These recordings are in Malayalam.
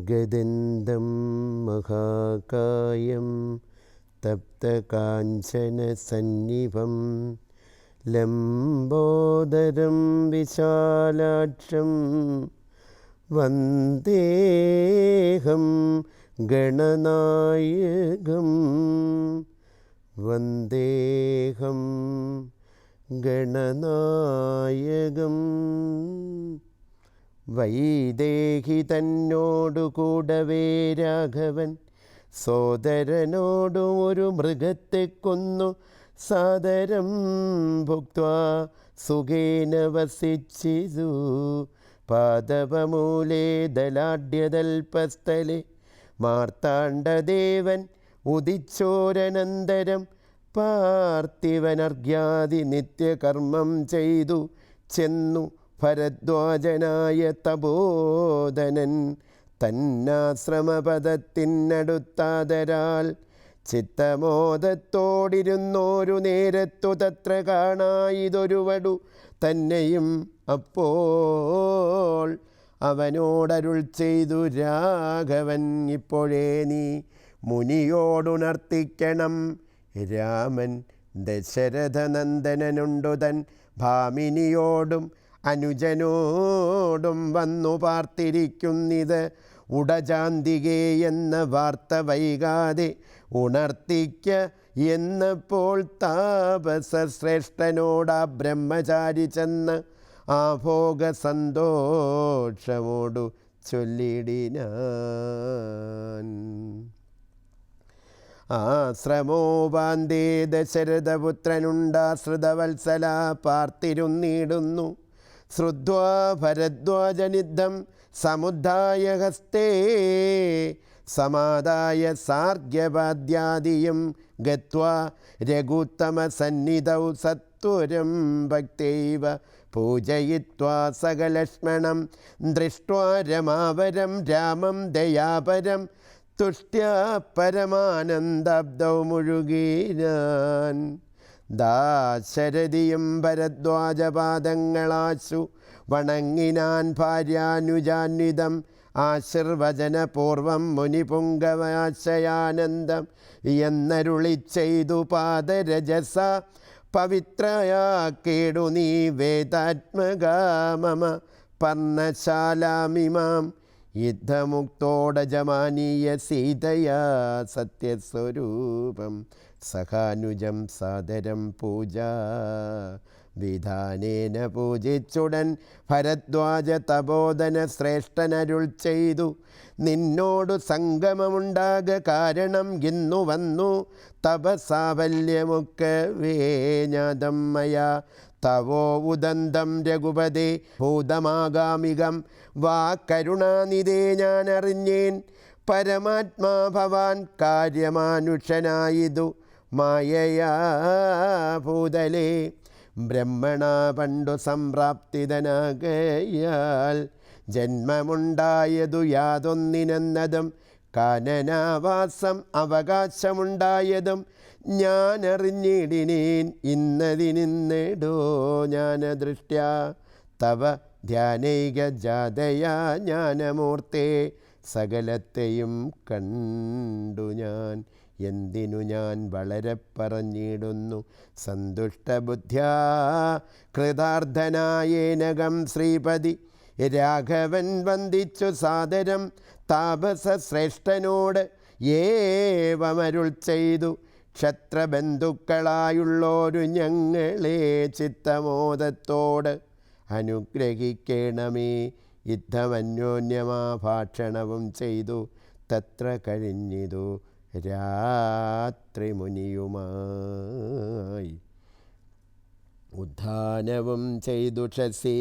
ഗദന്തം മഹാകായം തപ്തകാഞ്ചനസന്നിഭം ലംബോദരം വിശാലാക്ഷം വന്ദേഹം ഗണനായകം വന്ദേഹം ഗണനായകം. വൈദേഹി തന്നോടു കൂടവേ രാഘവൻ സോദരനോടും ഒരു മൃഗത്തെ കൊന്നു സാദരം ഭുക്ത്വാ സുഖേന വസിച്ചിതു. പാദവമൂലേ ദലാഢ്യതൽപസ്ഥലെ മാർത്താണ്ഡദേവൻ ഉദിച്ചോരനന്തരം പാർത്ഥിവനർഘ്യാദി നിത്യകർമ്മം ചെയ്തു ചെന്നു ഭരദ്വാജനായ തപോധനൻ തന്നാശ്രമപദത്തിനടുത്താതരാൽ ചിത്തമോദത്തോടിരുന്നോരു നേരത്തു തത്ര കാണായിതൊരുവടു തന്നെയും. അപ്പോൾ അവനോടരുൾ ചെയ്തു രാഘവൻ, ഇപ്പോഴേ നീ മുനിയോടുണർത്തിക്കണം. രാമൻ ദശരഥനന്ദനനുണ്ടു തൻ ഭാമിനിയോടും അനുജനോടും വന്നു പാർത്തിരിക്കുന്നിത്. ഉടജാന്തികേ എന്ന വാർത്ത വൈകാതെ ഉണർത്തിക്ക എന്നപ്പോൾ താപസശ്രേഷ്ഠനോടാ ബ്രഹ്മചാരി ചെന്ന് ആഭോഗ സന്തോഷമോടു ചൊല്ലിടിനാൻ. ആശ്രമോപാന്തേ ദശരഥപുത്രനുണ്ടാശ്രിതവത്സല പാർത്തിരുന്നിടുന്നു. ശ്രുത്വാ ഭരദ്വാജനിദ്ധം സമുദ്ധായ ഹസ്തേ സമാദായ സാർഗ്യപാദ്യാദിയും ഗത്വാ രഘുത്തമസന്നിധൗ സത്വരം ഭക്തൈവ പൂജയിത്വാ സകലക്ഷ്മണം ദൃഷ്ട്വാ രമാവരം രാമം ദയാപരം തുഷ്ട്യാ പരമാനന്ദാബ്ദൗ മുഴുകീനാൻ. ദാശരഥിയും ഭരദ്വാജപാദങ്ങളാശു വണങ്ങിനാൻ ഭാര്യാനുജാന്വിതം ആശീർവചനപൂർവം മുനിപുങ്കവാശയാനന്ദം എന്നരുളി ചെയ്തു. പാദരജസ പവിത്രയാക്കേടു നീ വേദാത്മകാമമ പർണശാലാമിമാം യുദ്ധമുക്തോടജമാനീയ സീതയാ സത്യസ്വരൂപം സഖാനുജം സാദരം പൂജാ വിധാനേന പൂജിച്ചുടൻ ഭരദ്വാജ തപോധന ശ്രേഷ്ഠനരുൾ ചെയ്തു. നിന്നോടു സംഗമമുണ്ടാക കാരണം ഇന്നു വന്നു തപസാഫല്യമൊക്കവേ ജ്ഞാതം മയാ തവോ ഉദന്തം രഘുപതേ ഭൂതമാഗാമികം വാ കരുണാനിധേ ഞാൻ അറിഞ്ഞേൻ. പരമാത്മാ ഭവാൻ കാര്യമാനുഷനായിതു മായയാ ഭൂതലേ. ബ്രഹ്മണ പണ്ടു സംപ്രാപ്തിതനാകയാൽ ജന്മമുണ്ടായതു യാതൊന്നിനെന്നതും കാനനാവാസം അവകാശമുണ്ടായതും ഞാനറിഞ്ഞിടിനേൻ. ഇന്നതിനിന്നെടോ ജ്ഞാനദൃഷ്ട്യാ തവ ധ്യാനൈക ജാതയാ ജ്ഞാനമൂർത്തേ സകലത്തെയും കണ്ടു ഞാൻ. എന്തിനു ഞാൻ വളരെ പറഞ്ഞിടുന്നു സന്തുഷ്ടബുദ്ധ്യാ കൃതാർത്ഥനായേനകം ശ്രീപതി. രാഘവൻ വന്ദിച്ചു സാദരം താപസശ്രേഷ്ഠനോട് ഏവമരുൾ ചെയ്തു. ക്ഷത്രബന്ധുക്കളായുള്ളോരു ഞങ്ങളെ ചിത്തമോദത്തോട് അനുഗ്രഹിക്കണമേ. യുദ്ധമന്യോന്യമാ ഭാഷണവും ചെയ്തു തത്ര കഴിഞ്ഞിതു രാത്രി മുനിയുമായി. ഉദ്ധാനവും ചെയ്തു ഷസി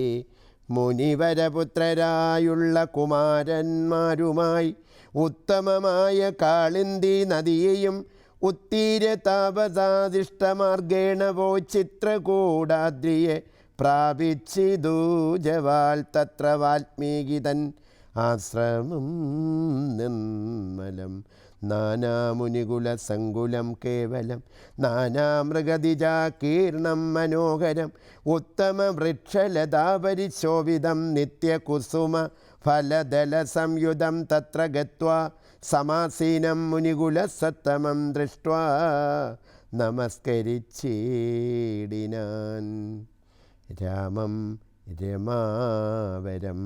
മുനിവരപുത്രരായുള്ള കുമാരന്മാരുമായി ഉത്തമമായ കാളിന്തി നദിയെയും ഉത്തീര താപസാദിഷ്ടമാർഗേണ പോ ചിത്രകൂടാദ്രിയെ പ്രാപിച്ചിതു ജവാൽ. തത്ര വാൽമീകിതൻ ആശ്രമം നിർമ്മലം നാനാമുനികുലസങ്കുലം കേവലം നാനാമൃഗതിജാകീർണം മനോഹരം ഉത്തമവൃക്ഷലതാപരിശോഭിതം നിത്യകുസുമ ഫലദലസംയുതം തത്ര ഗത്വാ സമാസീനം മുനികുലസത്തമം ദൃഷ്ട്വാ നമസ്കരിച്ചിടിനാൻ. രാമം രമാവരം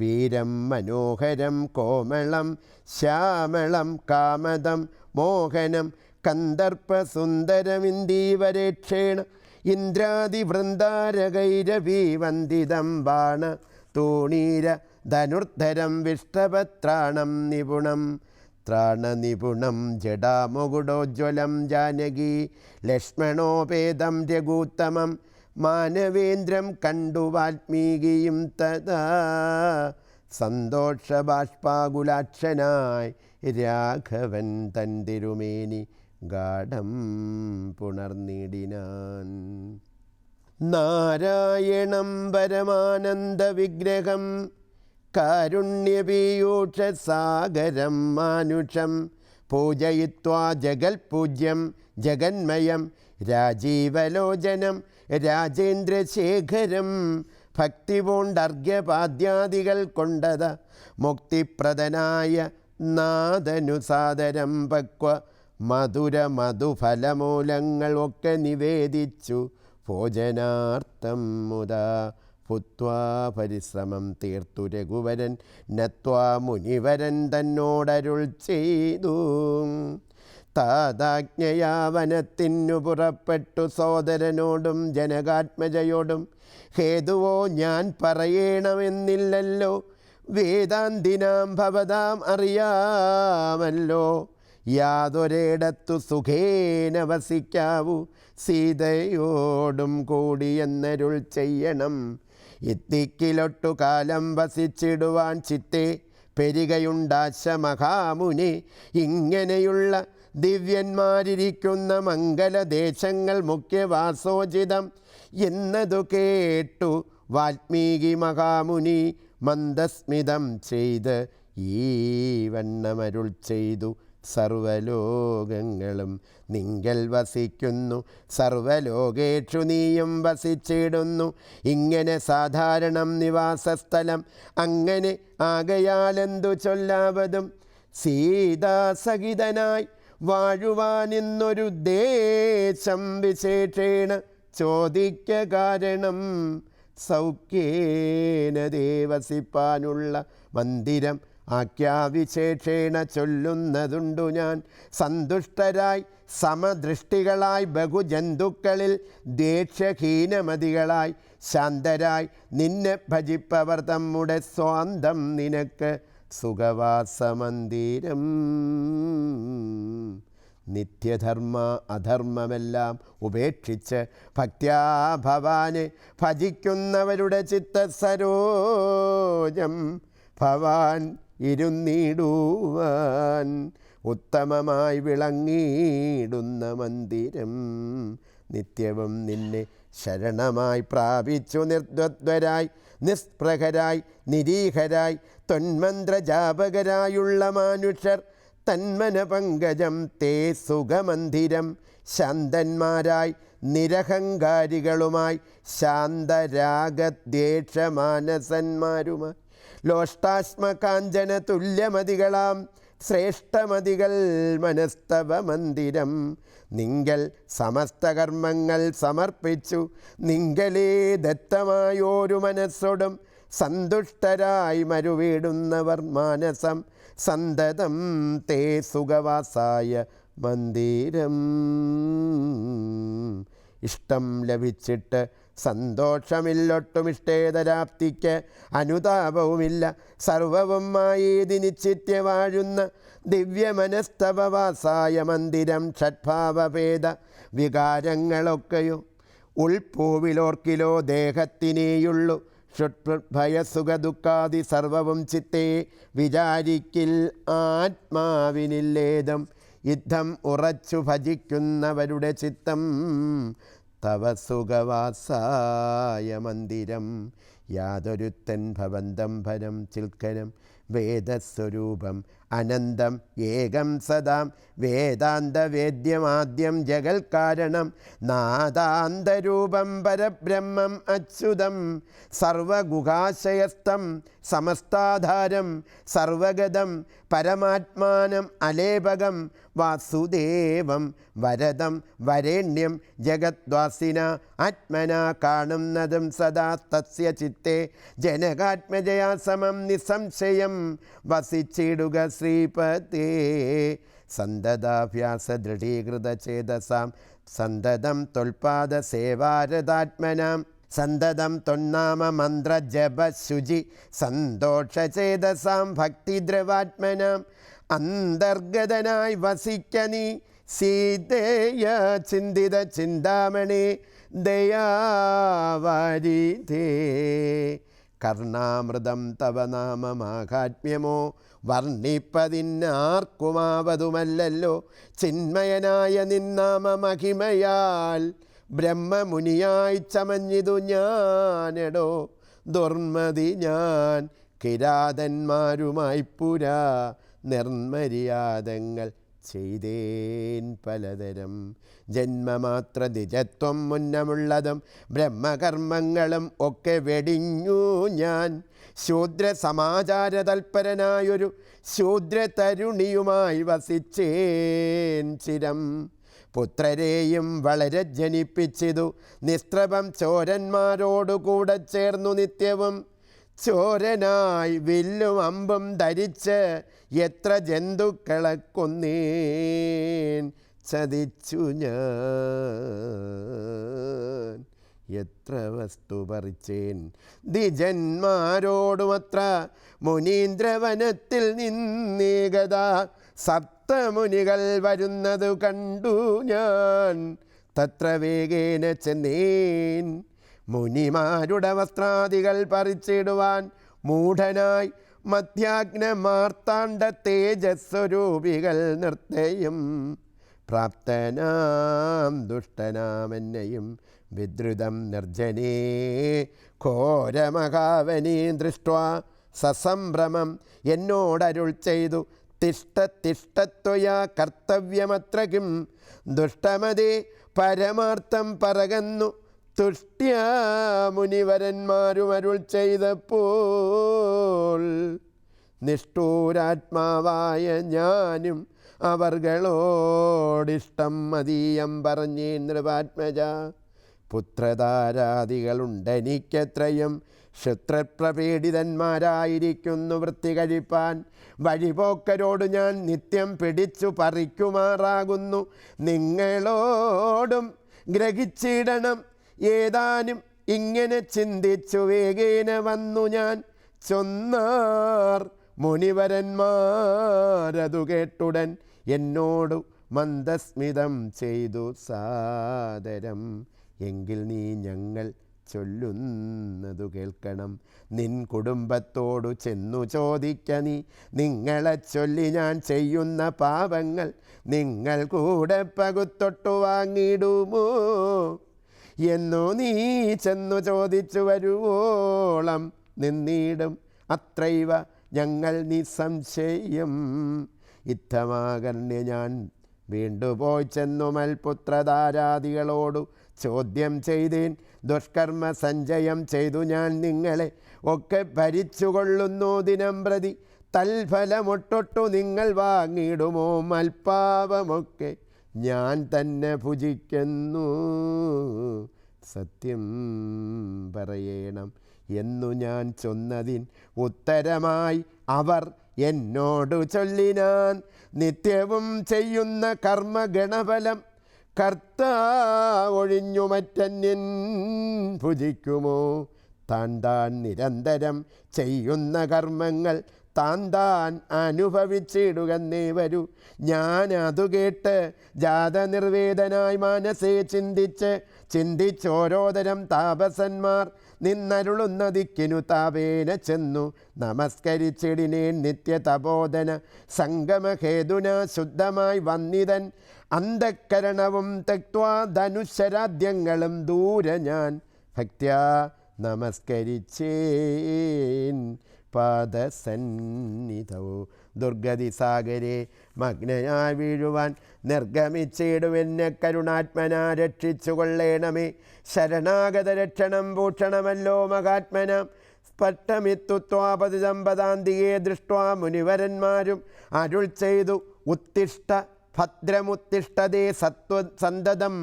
വീരം മനോഹരം കോമളം ശ്യാമളം കാമദം മോഹനം കന്ദർപ്പസുന്ദരമിന്ദീവരേക്ഷേണ ഇന്ദ്രാദിവൃന്ദാരകൈരവീവന്ദിതം ബാണ തൂണീര ധനുർധരം വിഷ്ടപത്രാണം നിപുണം ത്രാണനിപുണം ജടാമുകുടോജ്വലം ജാനകി ലക്ഷ്മണോപേതം രഘൂത്തമം മാനവേന്ദ്രം കണ്ടു വാൽമീകിയും തഥാ സന്തോഷബാഷ്പാകുലാക്ഷനായി രാഘവൻ തൻ തിരുമേനി ഗാഢം പുണർന്നിടിനാൻ. നാരായണം പരമാനന്ദ വിഗ്രഹം കാരുണ്യപീയൂഷസാഗരം മാനുഷം പൂജയിത്വാ ജഗൽപൂജ്യം ജഗന്മയം രാജീവലോചനം രാജേന്ദ്രശേഖരം ഭക്തി പൂണ്ടർഘ്യപാദ്യാദികൾ കൊണ്ടത മുക്തിപ്രദനായ നാദനുസാദരം പക്വ മധുര മധുഫലമൂലങ്ങൾ ഒക്കെ നിവേദിച്ചു ഭോജനാർത്ഥം മുതാ ഭുത്വാ പരിശ്രമം തീർത്തു രഘുവരൻ നത്വാ മുനിവരൻ തന്നോടരുൾ ചെയ്തു. താതാജ്ഞയാ വനത്തിനു പുറപ്പെട്ടു സോദരനോടും ജനകാത്മജയോടും ഹേതുവോ ഞാൻ പറയണമെന്നില്ലല്ലോ, വേദാന്തിനാം ഭവതാം അറിയാമല്ലോ. യാതൊരിടത്തു സുഖേന വസിക്കാവൂ സീതയോടും കൂടിയെന്നരുൾ ചെയ്യണം. ഇത്തിക്കിലൊട്ടു കാലം വസിച്ചിടുവാൻ ചിത്തെ പെരുകയുണ്ടാശ മഹാമുനി. ഇങ്ങനെയുള്ള ദിവ്യന്മാരിരിക്കുന്ന മംഗലദേശങ്ങൾ മുഖ്യവാസോചിതം എന്നതു കേട്ടു വാൽമീകി മഹാമുനി മന്ദസ്മിതം ചെയ്ത് ഈ വണ്ണമരുൾ ചെയ്തു. സർവലോകങ്ങളും നിങ്കൽ വസിക്കുന്നു, സർവലോകേഷു നീയും വസിച്ചിടുന്നു. ഇങ്ങനെ സാധാരണം നിവാസസ്ഥലം അങ്ങനെ ആകയാലെന്തു ചൊല്ലാവതും. സീതാസഹിതനായി വാഴുവാനിന്നൊരു ദേശം വിശേഷേണ ചോദിക്ക കാരണം. സൗഖ്യേന ദേവസിപ്പാനുള്ള മന്ദിരം ആഖ്യാവിശേഷേണ ചൊല്ലുന്നതുണ്ടു ഞാൻ. സന്തുഷ്ടരായി സമദൃഷ്ടികളായി ബഹുജന്തുക്കളിൽ ദ്വേഷഹീനമതികളായി ശാന്തരായി നിന്നെ ഭജിപ്പവർ തമ്മുടെ സ്വാന്തം നിനക്ക് സുഖവാസമന്ദിരം. നിത്യധർമ്മ അധർമ്മമെല്ലാം ഉപേക്ഷിച്ച് ഭക്ത്യാ ഭവാനെ ഭജിക്കുന്നവരുടെ ചിത്തസരോജം ഭവാൻ ഇരുന്നിടുവാൻ ഉത്തമമായി വിളങ്ങിയിടുന്ന മന്ദിരം. നിത്യവും നിന്നെ ശരണമായി പ്രാപിച്ചു നിർദ്വദ്വരായി നിസ്പൃഹരായി നിരീഹരായി തൊന്മന്ത്രജാപകരായുള്ള മാനുഷർ തന്മന പങ്കജം തേ സുഖമന്ദിരം. ശാന്തന്മാരായി നിരഹങ്കാരികളുമായി ശാന്തരാഗദ്വേഷമാനസന്മാരുമായി ലോഷ്ടാശ്മകാഞ്ചന തുല്യമതികളാം ശ്രേഷ്ഠമതികൾ മനസ്തവ മന്ദിരം. നിങ്കൽ സമസ്ത കർമ്മങ്ങൾ സമർപ്പിച്ചു നിങ്കലേ ദത്തമായോരു മനസ്സോടും സന്തുഷ്ടരായി മരുവിടുന്നവർ മാനസം സന്തതം തേ സുഖവാസായ മന്ദിരം. ഇഷ്ടം ലഭിച്ചിട്ട് സന്തോഷമില്ലൊട്ടുമിഷ്ടേതരാപ്തിക്ക് അനുതാപവുമില്ല. സർവവുമായി നിശ്ചിത്യ വാഴുന്ന ദിവ്യമനസ്തവവാസായ മന്ദിരം. ഷഡ്ഭാവഭേദ വികാരങ്ങളൊക്കെയോ ഉൾപ്പൂവിലോർക്കിലോ ദേഹത്തിനേയുള്ളു. ഷുട്ഭയസുഖദുഃഖാദി സർവവും ചിത്തേ വിചാരിക്കിൽ ആത്മാവിനില്ലേതും. യുദ്ധം ഉറച്ചു ഭജിക്കുന്നവരുടെ ചിത്തം തവ സുഖവാസായ മന്ദിരം. യാതൊരുത്തൻ ഭവന്തം ഭരം ചിൽക്കരം വേദസ്വരൂപം അനന്തം ഏകം സദാം. വേദാന്തവേദ്യമാദ്യം ജഗൽക്കാരണം നാദാന്തരൂപം പരബ്രഹ്മം അച്യുതം സർവഗുഹാശയസ്ഥം സമസ്താധാരം സർവഗതം പരമാത്മാനം അലേപകം വാസുദേവം വരദം വരേണ്യം ജഗദ്വാസിന ആത്മന കാണുന്നതും സദാ തസ്യ ചിത്തെ ജനകാത്മജയാ സമം നിസംശയം വസിച്ചിടുക ശ്രീപതേ സന്തതാഭ്യാസ ദൃഢീകൃത ചേതസാം സന്തതം തൊൽപാദ സേവാരതാത്മനാം സന്തതം തൊന്നാമ മന്ത്ര ജപ ശുചി സന്തോഷചേതസാം ഭക്തിദ്രവാത്മനാം അന്തർഗതനായി വസിക്ക നീ സീതേയ ചിന്തിത ചിന്താമണി ദയാവാരിധേ കർണാമൃതം തവ നാമമാഹാത്മ്യമോ വർണ്ണിപ്പതിന്നാർക്കുമാവതുമല്ലല്ലോ ചിന്മയനായ നിന്നാമ മഹിമയാൽ ബ്രഹ്മമുനിയായി ചമഞ്ഞിതു ഞാനെടോ ദുർമതി ഞാൻ കിരാതന്മാരുമായി പുരാ നിർമര്യാദങ്ങൾ ചെയ്തേൻ പലതരം ജന്മമാത്ര ദ്വിജത്വം മുന്നമുള്ളതും ബ്രഹ്മകർമ്മങ്ങളും ഒക്കെ വെടിഞ്ഞു ഞാൻ ശൂദ്ര സമാചാര തൽപരനായൊരു ശൂദ്ര തരുണിയുമായി വസിച്ചേൻ ചിരം പുത്രരെയും വളരെ ജനിപ്പിച്ചിതു നിസ്ത്രപം ചോരന്മാരോടുകൂടെ ചേർന്നു നിത്യവും ചോരനായി വില്ലും അമ്പും ധരിച്ച് എത്ര ജന്തുക്കളെ കൊന്നേൻ ചതിച്ചു ഞാൻ എത്ര വസ്തു പറിച്ചേൻ ദ്വിജന്മാരോടുമത്ര മുനീന്ദ്രവനത്തിൽ നിന്നേകത സപ്തമുനികൾ വരുന്നതു കണ്ടു ഞാൻ തത്ര വേഗേന ചെന്നേൻ മുനിമാരുടെ വസ്ത്രാദികൾ പറിച്ചിടുവാൻ മൂഢനായി മധ്യാഗ്ന മാർത്താണ്ഡ തേജസ്വരൂപികൾ നിർത്തയും പ്രാപ്തനാം ദുഷ്ടനാമെന്നെയും വിദ്രുതം നിർജ്ജനേ ഘോരമഹാവനീ ദൃഷ്ട്വാ സസംഭ്രമം എന്നോടരുൾ ചെയ്തു തിഷ്ടത്വയാ കർത്തവ്യമത്രക്കും ദുഷ്ടമതേ പരമാർത്ഥം പറകന്നു തുഷ്ട്യാ മുനിവരന്മാരും അരുൾ ചെയ്തപ്പോൾ നിഷ്ഠൂരാത്മാവായ ഞാനും അവർകളോടിഷ്ടം മതീയം പറഞ്ഞേ നൃപാത്മജ പുത്രധാരാദികളുണ്ടെനിക്കെത്രയും ക്ഷുത്രപ്രപീഡിതന്മാരായിരിക്കുന്നു വൃത്തി കഴിപ്പാൻ വഴിപോക്കരോട് ഞാൻ നിത്യം പിടിച്ചു പറിക്കുമാറാകുന്നു നിങ്ങളോടും ഗ്രഹിച്ചിടണം ഏതാനും ഇങ്ങനെ ചിന്തിച്ചു വേഗേന വന്നു ഞാൻ ചൊന്നാർ മുനിവരന്മാരതു കേട്ടുടൻ എന്നോടു മന്ദസ്മിതം ചെയ്തു സാദരം എങ്കിൽ നീ ഞങ്ങൾ ചൊല്ലുന്നതു കേൾക്കണം നിൻ കുടുംബത്തോടു ചെന്നു ചോദിക്ക നീ നിങ്ങളെ ചൊല്ലി ഞാൻ ചെയ്യുന്ന പാപങ്ങൾ നിങ്ങൾ കൂടെ പകുത്തൊട്ടു വാങ്ങിടുമോ എന്നു നീ ചെന്നു ചോദിച്ചു വരുവോളം നിന്നിടും അത്രൈവ ഞങ്ങൾ നിസ്സംശയം ഇത്തമാകർണ്യ ഞാൻ വീണ്ടുപോയി ചെന്നു മൽപുത്രധാരാദികളോടു ചോദ്യം ചെയ്തേൻ ദുഷ്കർമ്മ സഞ്ചയം ചെയ്തു ഞാൻ നിങ്ങളെ ഒക്കെ ഭരിച്ചുകൊള്ളുന്നു ദിനം പ്രതി തൽഫലമൊട്ടൊട്ടു നിങ്ങൾ വാങ്ങിടുമോ മൽപ്പാപമൊക്കെ ഞാൻ തന്നെ ഭുജിക്കുന്നു സത്യം പറയണം എന്നു ഞാൻ ചൊന്നതിൻ ഉത്തരമായി അവർ എന്നോടു ചൊല്ലിനാൻ നിത്യവും ചെയ്യുന്ന കർമ്മഗണഫലം കർത്താ ഒഴിഞ്ഞു മറ്റന്യൻ ഭുജിക്കുമോ താൻ നിരന്തരം ചെയ്യുന്ന കർമ്മങ്ങൾ താൻ അനുഭവിച്ചിടുകന്നേ വരൂ ഞാൻ അതു കേട്ട് ജാതനിർവേദനായി മനസ്സേ ചിന്തിച്ചോരോതരം താപസന്മാർ നിന്നരുളുന്ന ദിക്കിനു താപേന ചെന്നു നമസ്കരിച്ചിടിനേൻ നിത്യതപോധന സംഗമഹേതുന ശുദ്ധമായി വന്നിതൻ അന്ധക്കരണവും തെക്വാ ധനുശരാദ്യങ്ങളും ദൂരെ ഞാൻ ഭക്ത്യാ നമസ്കരിച്ചേൻ പാദസന്നിധൗ ദുർഗതി സാഗരെ മഗ്നയായി വീഴുവാൻ നിർഗമിച്ചിടുവെന്നെ കരുണാത്മനാ രക്ഷിച്ചു കൊള്ളേണമേ ശരണാഗത രക്ഷണം ഭൂഷണമല്ലോ മഹാത്മനാം പട്ടമിത്തുത്വാപതിദമ്പതാന്തിയെ ദൃഷ്ട്വാ മുനിവരന്മാരും അരുൾ ചെയ്തു, ഉത്തിഷ്ഠ ഭദ്രമുത്തിഷ്ഠതേ സന്തതം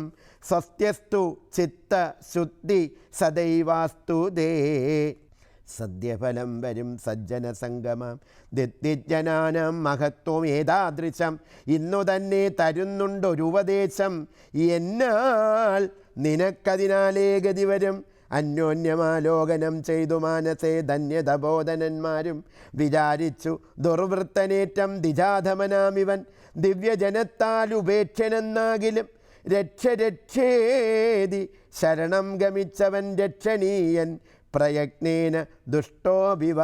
സ്വസ്ത്യസ്തു ചിത്ത ശുദ്ധി സദൈവാസ്തു ദേ. സദ്യഫലം വരും സജ്ജന സംഗമം ദിഗ്ജനാനാം മഹത്വം ഏതാദൃശം. ഇന്നു തന്നെ തരുന്നുണ്ടൊരുപദേശം, എന്നാൽ നിനക്കതിനാലേ ഗതി വരും. അന്യോന്യമാലോകനം ചെയ്തു മാനസേ ധന്യതബോധനന്മാരും വിചാരിച്ചു, ദുർവൃത്തനേറ്റം ദിജാധമനാമിവൻ ദിവ്യജനത്താൽ ഉപേക്ഷനെന്നാകിലും രക്ഷേതി ശരണം ഗമിച്ചവൻ രക്ഷണീയൻ. പ്രയത്നേന ദുഷ്ടോഭിവ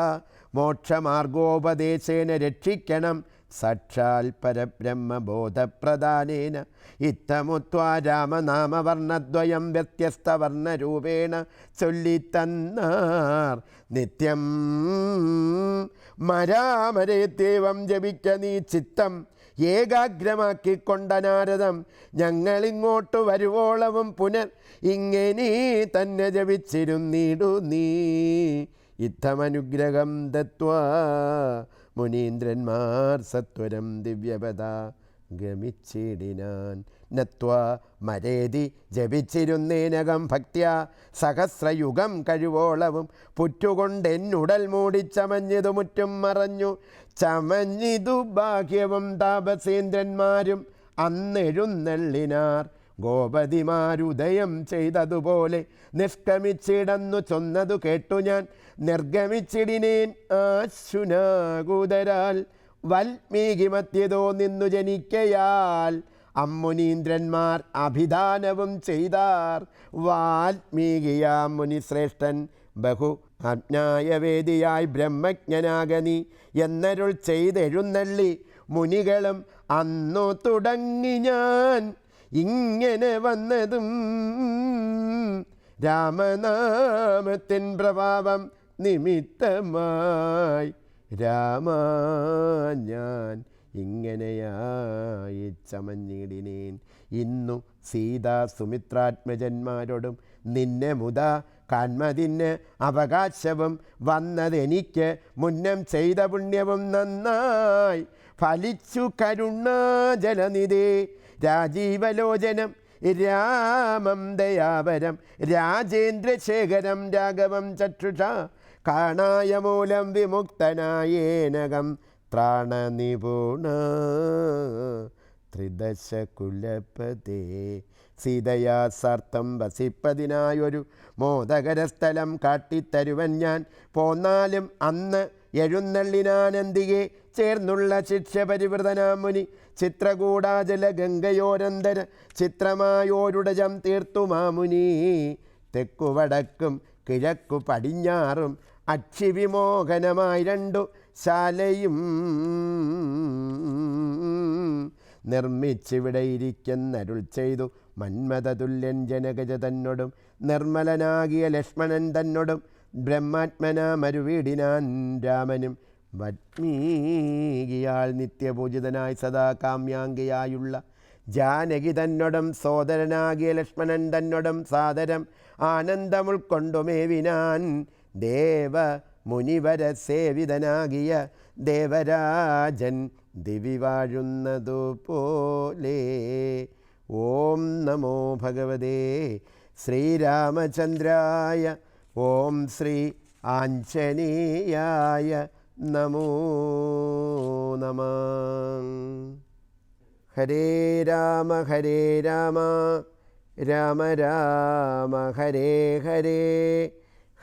മോക്ഷമാർഗോപദേശേന രക്ഷിക്കണം സാക്ഷാൽ പരബ്രഹ്മബോധപ്രദാനേന. ഇത്തമുത്വാ രാമനാമവർണ്ണദ്വയം വ്യത്യസ്തവർണ്ണരൂപേണ ചൊല്ലിത്തന്നാർ. നിത്യം മരാമരേത്യേവം ജപിക്ക നീ ചിത്തം ഏകാഗ്രമാക്കിക്കൊണ്ട നാരദം. ഞങ്ങളിങ്ങോട്ട് വരുവോളവും പുനർ ഇങ്ങനെ തന്നെ ജപിച്ചിരുന്നിടു നീ. ഇത്തമനുഗ്രഹം ദത്വാ മുനീന്ദ്രന്മാർ സത്വരം ദിവ്യപദ ഗമിച്ചിടിനാൻ. നത്വാ മരേതി ജപിച്ചിരുന്നേനകം ഭക്ത്യ സഹസ്രയുഗം കഴിവോളവും. പുറ്റുകൊണ്ടെന്നുടൽ മൂടിച്ചമഞ്ഞിതു മുറ്റും മറഞ്ഞു ചമഞ്ഞിതു ബാഹ്യവും. താപസേന്ദ്രന്മാരും അന്നെഴുന്നള്ളിനാർ. ഗോപതിമാരുദയം ചെയ്തതുപോലെ നിഷ്കമിച്ചിടന്നു ചൊന്നതു കേട്ടു ഞാൻ. നിർഗമിച്ചിടിനേൻ ആശുനാകൂതരാൽ വാൽമീകി മധ്യതോ നിന്നു ജനിക്കയാൽ. അമ്മുനീന്ദ്രന്മാർ അഭിധാനവും ചെയ്താർ. വാൽമീകിയാം മുനിശ്രേഷ്ഠൻ ബഹു അജ്ഞായവേദിയായി ബ്രഹ്മജ്ഞനാകനി എന്നരുൾ ചെയ്തെഴുന്നള്ളി. മുനികളും അന്നു തുടങ്ങി ഞാൻ ഇങ്ങനെ വന്നതും രാമനാമത്തിൻ പ്രഭാവം നിമിത്തമായി. രാമ ഞാൻ ഇങ്ങനെയായി ചമഞ്ഞിടിനേൻ. ഇന്നു സീതാ സുമിത്രാത്മജന്മാരോടും നിന്നെ മുതാ കാൺമതിന് അവകാശവും വന്നതെനിക്ക്. മുന്നം ചെയ്ത പുണ്യവും നന്നായി ഫലിച്ചു കരുണാജലനിധേ. രാജീവലോചനം രാമം ദയാപരം രാജേന്ദ്രശേഖരം രാഘവം ചക്ഷുഷ. കാണായ മൂലം വിമുക്തനായേനകം ത്രാണനിപുണ ത്രിദശകുലപതേ. സീതയാ സാർത്ഥം വസിപ്പതിനായൊരു മോദകരസ്ഥലം കാട്ടിത്തരുവൻ ഞാൻ. പോന്നാലും അന്ന് എഴുന്നള്ളിനാനന്ദികെ ചേർന്നുള്ള ശിക്ഷ പരിവൃതനാം മുനി. ചിത്രകൂടാചല ഗംഗയോരന്തര ചിത്രമായോരുടജം തീർത്തു മാമുനി. തെക്കു വടക്കും കിഴക്കു പടിഞ്ഞാറും അക്ഷിവിമോഹനമായി രണ്ടു ശാലയും നിർമ്മിച്ചിവിടെ ഇരിക്കുന്നരുൾ ചെയ്തു. മന്മഥതുല്യൻ ജനകജ തന്നോടും നിർമ്മലനാകിയ ലക്ഷ്മണൻ തന്നോടും ബ്രഹ്മാത്മനാ മരുവീടിനാൻ രാമനും. വാൽമീകിയാൽ നിത്യപൂജിതനായി സദാ കാമ്യാംഗിയായുള്ള ജാനകി തന്നോടും സോദരനാകിയ ലക്ഷ്മണൻ തന്നോടും സാദരം ആനന്ദമുൾക്കൊണ്ടുമേവിനാൻ. ദേവ മുനിവര സേവിതനാകിയ ദേവരാജൻ ദിവി വാഴുന്നതുപോലെ. ഓം നമോ ഭഗവതേ ശ്രീരാമചന്ദ്രായ. ഓം ശ്രീ ആഞ്ജനേയായ നമോ നമഃ. ഹരേ രാമ രാമ രാമ ഹരേ ഹരേ.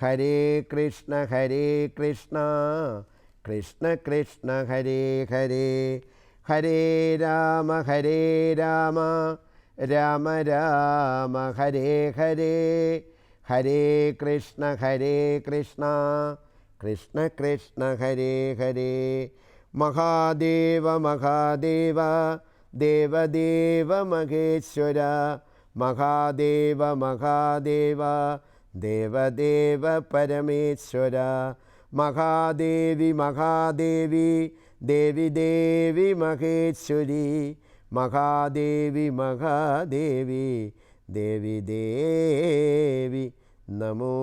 ഹരേ കൃഷ്ണ കൃഷ്ണ കൃഷ്ണ ഹരേ ഹരേ. ഹരേ രാമ രാമ രാമ ഹരേ ഹരേ. ഹരേ കൃഷ്ണ കൃഷ്ണ കൃഷ്ണ ഹരേ ഹരേ. മഹാദേവ മഹാദേവ ദേവദേവ മഹേശ്വര. മഹാദേവ മഹാദേവ ദേവദേവ പരമേശ്വര. മഹാദേവി മഹാദേവി ദേവി ദേവി മഹേശ്വരി. മഹാദേവി മഹാദേവി ദേവി ദേവി നമോസ്തുതേ.